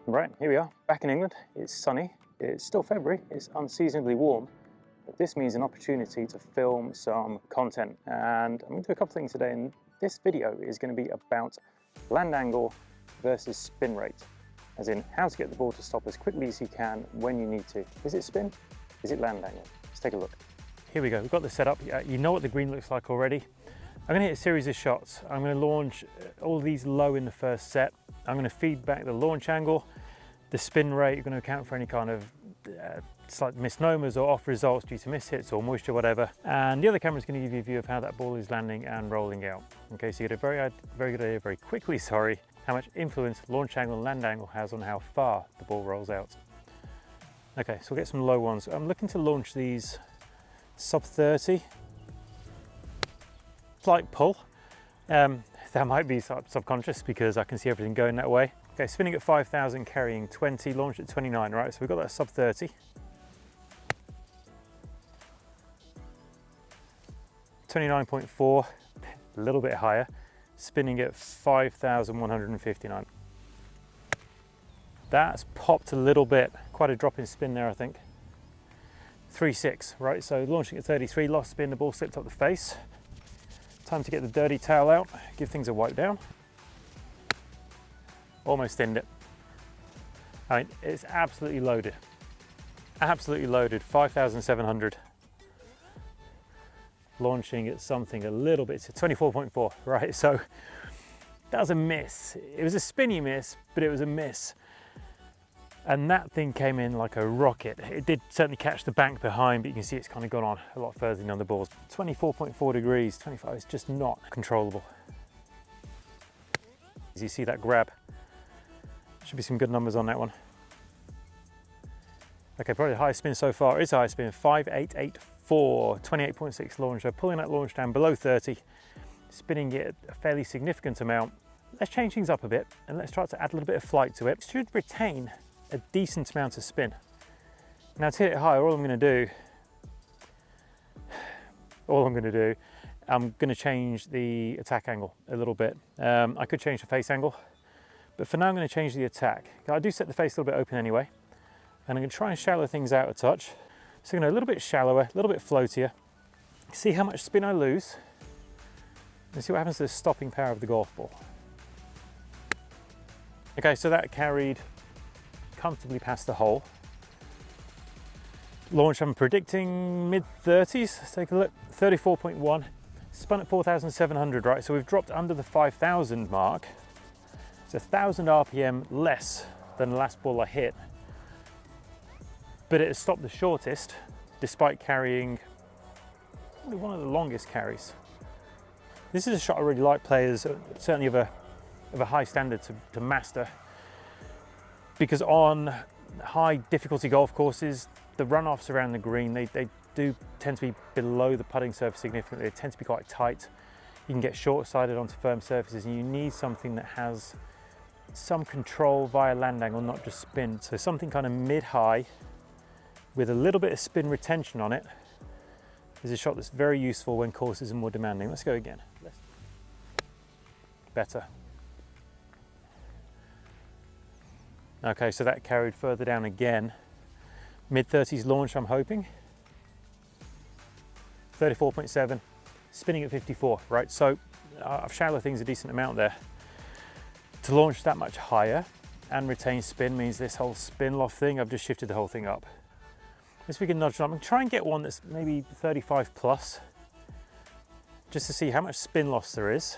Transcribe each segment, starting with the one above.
Right, here we are, back in England. It's sunny, it's still February, it's unseasonably warm, but this means an opportunity to film some content. And I'm going to do a couple things today, and this video is going to be about land angle versus spin rate, as in how to get the ball to stop as quickly as you can when you need to. Is it spin? Is it land angle? Let's take a look. Here we go, we've got this set up. You know what the green looks like already. I'm going to hit a series of shots. I'm going to launch all of these low in the first set. I'm going to feed back the launch angle, the spin rate. You're going to account for any kind of slight misnomers or off results due to mishits or moisture, whatever. And the other camera is going to give you a view of how that ball is landing and rolling out. Okay, so you get a very good idea very quickly, how much influence launch angle and land angle has on how far the ball rolls out. Okay, so we'll get some low ones. I'm looking to launch these sub 30. Slight pull. That might be subconscious because I can see everything going that way. Okay, spinning at 5,000, carrying 20, launched at 29, right? So we've got that sub 30. 29.4, a little bit higher, spinning at 5,159. That's popped a little bit, quite a drop in spin there, I think. 3.6, right? So launching at 33, lost spin, the ball slipped up the face. Time to get the dirty towel out, give things a wipe down. Almost thinned it. I mean, it's absolutely loaded. Absolutely loaded, 5,700. Launching at something a little bit, 24.4, right? So that was a miss. It was a spinny miss, but it was a miss. And that thing came in like a rocket. It did certainly catch the bank behind, but you can see it's kind of gone on a lot further than the other balls. 24.4 degrees, 25, it's just not controllable. As you see that grab, should be some good numbers on that one. Okay, probably the highest spin so far is a high spin, 5,884, 28.6 launch. So pulling that launch down below 30, spinning it a fairly significant amount. Let's change things up a bit and let's try to add a little bit of flight to it. It should retain a decent amount of spin. Now to hit it higher, I'm going to change the attack angle a little bit. I could change the face angle, but for now I'm going to change the attack. I do set the face a little bit open anyway, and I'm going to try and shallow things out a touch. So I'm going to go a little bit shallower, a little bit floatier, see how much spin I lose, and see what happens to the stopping power of the golf ball. Okay, so that carried comfortably past the hole. Launch, I'm predicting mid-30s. Let's take a look. 34.1, spun at 4,700, right? So we've dropped under the 5,000 mark. It's 1,000 RPM less than the last ball I hit, but it has stopped the shortest despite carrying probably one of the longest carries. This is a shot I really like. Players certainly of a high standard to master, because on high difficulty golf courses, the runoffs around the green, they do tend to be below the putting surface significantly. They tend to be quite tight. You can get short-sighted onto firm surfaces, and you need something that has some control via land angle, not just spin. So something kind of mid-high with a little bit of spin retention on it is a shot that's very useful when courses are more demanding. Let's go again. Better. Okay, so that carried further down again. Mid-30s launch, I'm hoping. 34.7, spinning at 54, right? So I've shallowed things a decent amount there. To launch that much higher and retain spin means this whole spin loft thing, I've just shifted the whole thing up. Let's we can nudge it up. I'm gonna try and get one that's maybe 35 plus, just to see how much spin loss there is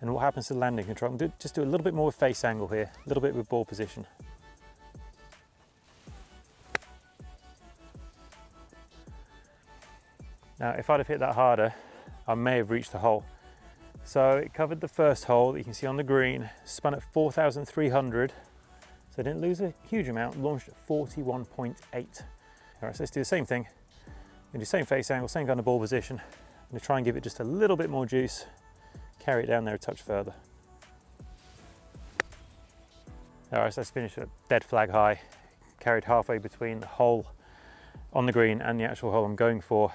and what happens to landing control. Just do a little bit more with face angle here, a little bit with ball position. Now, if I'd have hit that harder, I may have reached the hole. So it covered the first hole that you can see on the green, spun at 4,300. So I didn't lose a huge amount, launched at 41.8. All right, so let's do the same thing. I'm gonna do same face angle, same kind of ball position. I'm gonna try and give it just a little bit more juice, carry it down there a touch further. All right, so let's finish at dead flag high, carried halfway between the hole on the green and the actual hole I'm going for.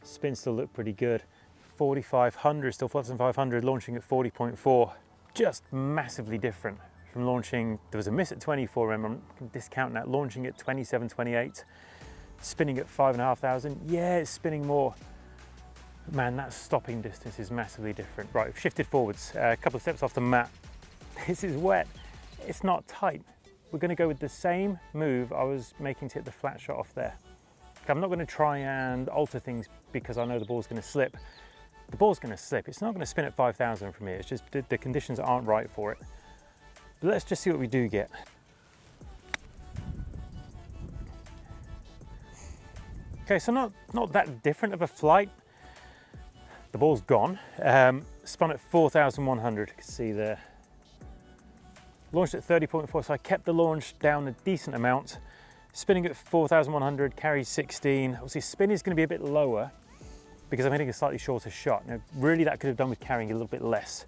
Spin still looked pretty good. 4,500, still 4,500, launching at 40.4. Just massively different from launching. There was a miss at 24, remember, I'm discounting that, launching at 27, 28, spinning at 5,500. Yeah, it's spinning more. Man, that stopping distance is massively different. Right, we've shifted forwards, a couple of steps off the mat. This is wet, it's not tight. We're gonna go with the same move I was making to hit the flat shot off there. I'm not gonna try and alter things because I know the ball's gonna slip. The ball's gonna slip, it's not gonna spin at 5,000 from here, it's just the conditions aren't right for it. But let's just see what we do get. Okay, so not that different of a flight. The ball's gone. Spun at 4,100, you can see there. Launched at 30.4, so I kept the launch down a decent amount. Spinning at 4,100, carry 16. Obviously, spin is going to be a bit lower because I'm hitting a slightly shorter shot. Now, really, that could have done with carrying a little bit less.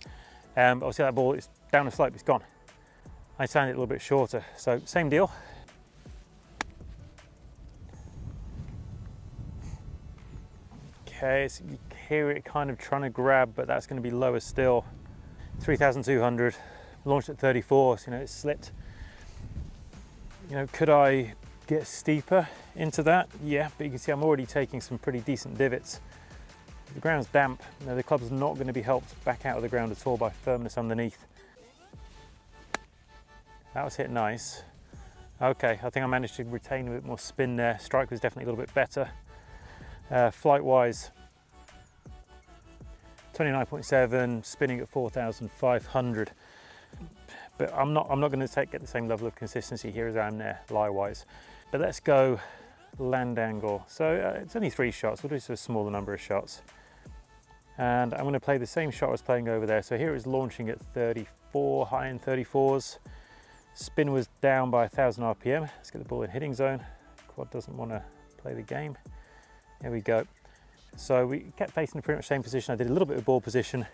Obviously, that ball is down a slope, it's gone. I sand it a little bit shorter, so same deal. Okay, so you hear it kind of trying to grab, but that's going to be lower still. 3,200. Launched at 34, so it slipped. Could I get steeper into that? Yeah, but you can see I'm already taking some pretty decent divots. The ground's damp. The club's not going to be helped back out of the ground at all by firmness underneath. That was hit nice. Okay, I think I managed to retain a bit more spin there. Strike was definitely a little bit better. Flight-wise, 29.7, spinning at 4,500. But I'm not going to get the same level of consistency here as I am there, lie-wise. But let's go land angle. So it's only 3 shots, we'll do a smaller number of shots. And I'm going to play the same shot I was playing over there. So here it was launching at 34, high in 34s. Spin was down by 1,000 RPM. Let's get the ball in hitting zone. Quad doesn't want to play the game. Here we go. So we kept facing pretty much the same position. I did a little bit of ball position.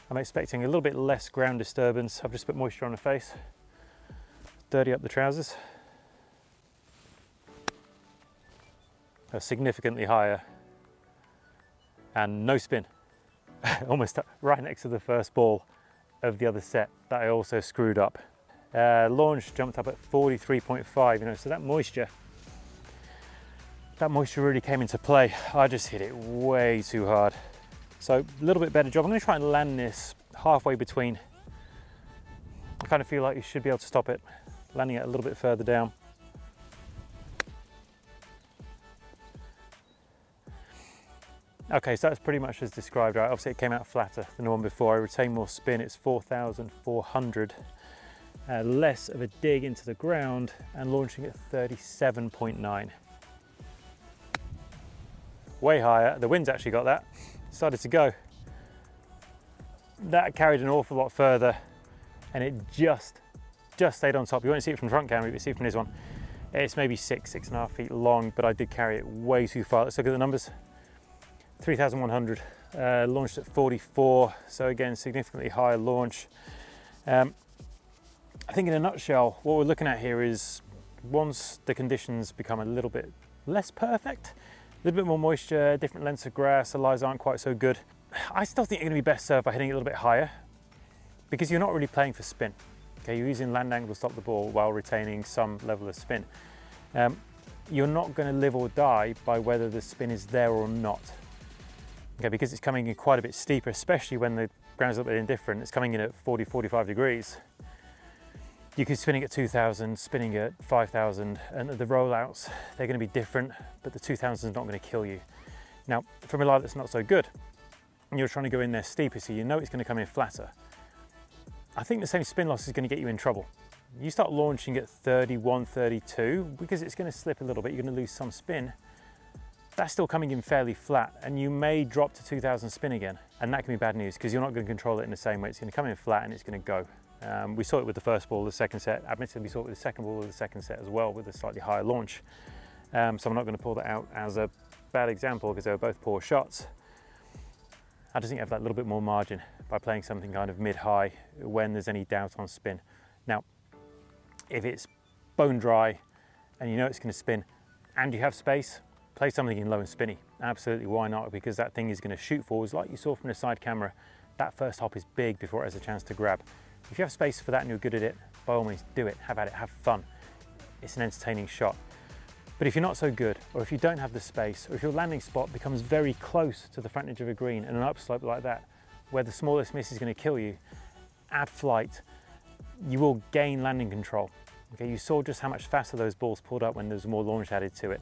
I'm expecting a little bit less ground disturbance. I've just put moisture on the face, dirty up the trousers. Significantly higher and no spin. Almost right next to the first ball of the other set that I also screwed up. Launch jumped up at 43.5, so that moisture really came into play. I just hit it way too hard. So a little bit better job. I'm going to try and land this halfway between. I kind of feel like you should be able to stop it, landing it a little bit further down. Okay, so that's pretty much as described. Right? Obviously it came out flatter than the one before. I retained more spin, it's 4,400. Less of a dig into the ground and launching at 37.9. Way higher, the wind's actually got that. Started to go. That carried an awful lot further and it just stayed on top. You won't see it from the front camera, but you see it from this one. It's maybe 6.5 feet long, but I did carry it way too far. Let's look at the numbers. 3,100, launched at 44. So again, significantly higher launch. I think in a nutshell, what we're looking at here is once the conditions become a little bit less perfect, a little bit more moisture, different lengths of grass, the lies aren't quite so good. I still think you're going to be best served by hitting it a little bit higher because you're not really playing for spin. Okay, you're using land angle to stop the ball while retaining some level of spin. You're not going to live or die by whether the spin is there or not. Okay, because it's coming in quite a bit steeper, especially when the ground's a little bit indifferent. It's coming in at 40, 45 degrees. You could spinning at 2,000, spinning at 5,000, and the rollouts, they're going to be different, but the 2,000 is not going to kill you. Now, from a lie that's not so good, and you're trying to go in there steeper, so you know it's going to come in flatter. I think the same spin loss is going to get you in trouble. You start launching at 31, 32, because it's going to slip a little bit, you're going to lose some spin. That's still coming in fairly flat, and you may drop to 2,000 spin again, and that can be bad news, because you're not going to control it in the same way. It's going to come in flat and it's going to go. We saw it with the first ball of the second set. Admittedly, we saw it with the second ball of the second set as well, with a slightly higher launch. So I'm not going to pull that out as a bad example because they were both poor shots. I just think you have that little bit more margin by playing something kind of mid-high when there's any doubt on spin. Now, if it's bone dry and you know it's going to spin and you have space, play something in low and spinny. Absolutely, why not? Because that thing is going to shoot forwards like you saw from the side camera. That first hop is big before it has a chance to grab. If you have space for that and you're good at it, by all means do it, have at it, have fun. It's an entertaining shot. But if you're not so good, or if you don't have the space, or if your landing spot becomes very close to the front edge of a green and an upslope like that, where the smallest miss is going to kill you, add flight, you will gain landing control. Okay, you saw just how much faster those balls pulled up when there's more launch added to it.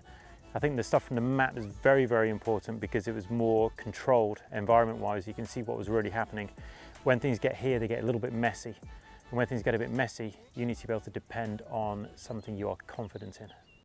I think the stuff from the mat is very, very important because it was more controlled environment-wise. You can see what was really happening. When things get here, they get a little bit messy. And when things get a bit messy, you need to be able to depend on something you are confident in.